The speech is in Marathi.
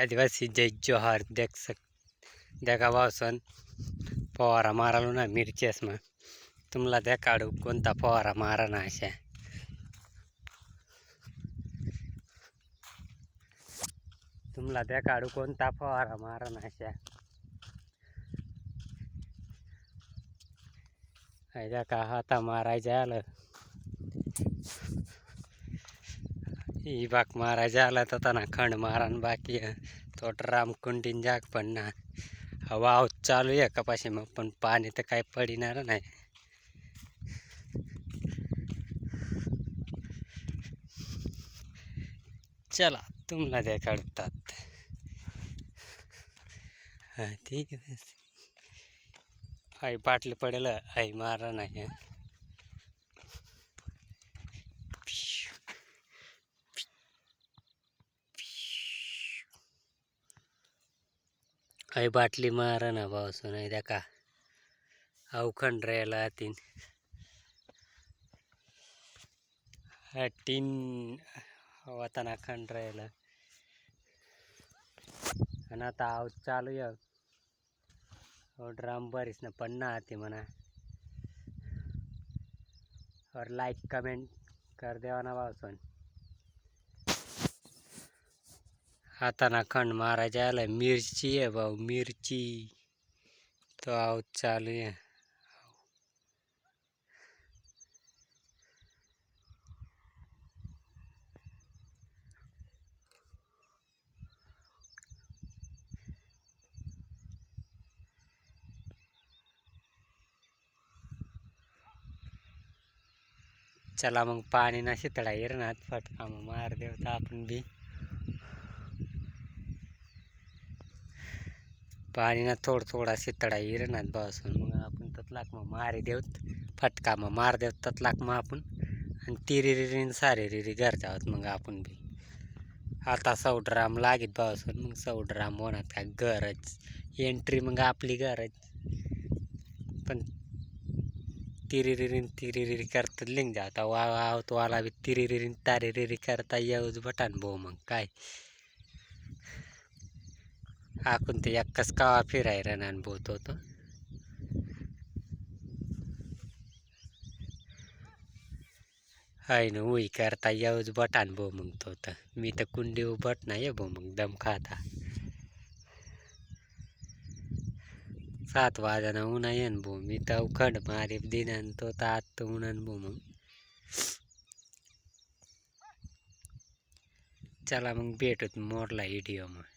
आदिवासी जय जोहार देखा वावसन फवारा मारालो ना मिरचेस मग तुम्हाला त्या काढू कोणता फवारा मारा ना अशा तुम्हाला त्या काढू कोणता फवारा मारा ना अशा का हाता मारायचं आलं ही बाक मारायचं आलं तर ना खंड मारान बाकी तो रामकुंडीन जाग पण ना वाव चालू आहे कपाशी मग पण पाणी तर काही पडणार नाही. चला तुम्हाला द्या काढतात हा ठीक आहे. आई बाटली पडेल आई मारा नाही आई बाटली मारा ना भाऊ नाही द्या का अवखंड राहायला तीन टीन वाताना खंड राहायला आणि आता आव चालू आहे ड्राम बरीच ना पन्ना आती मना और लाइक कमेंट कर देवाना भावसन आता ना खंड मारा जायला मिरची आहे भाऊ मिरची तो आव चालू आहे. चला मग पाणी ना शितळा येरनात फटका मग मार देवता आपण बी पाणी ना थोडा शितळा येरनात बसून मग आपण ततलाक मग मारे देवत फटका मग मार देवत ततलाक मग आपण आणि तिरिरीन सारे रिरी घर जावत मग आपण बी आता 100 ड्राम लागत बसून मग 100 ड्राम होणार का गरज एंट्री मग आपली गरज पण तिरिरी करता लिंग जाता वाव तो वाला भी तिरिरी तारिरी करता येऊच बटन भाऊ मग काय आपण ते एकच कावा फिरायला ना अनुभवत होतो हाय ना उई करता येऊच बटन भाऊ मग तो तर मी तर कुंडी उभट नाही भाऊ मग दम खाता 7 वाजना ऊन येन भाऊ मी तर अवखंड मारी दिन तो तर आत ऊन भाऊ मग चला मग भेटूत मोरला व्हिडिओ मग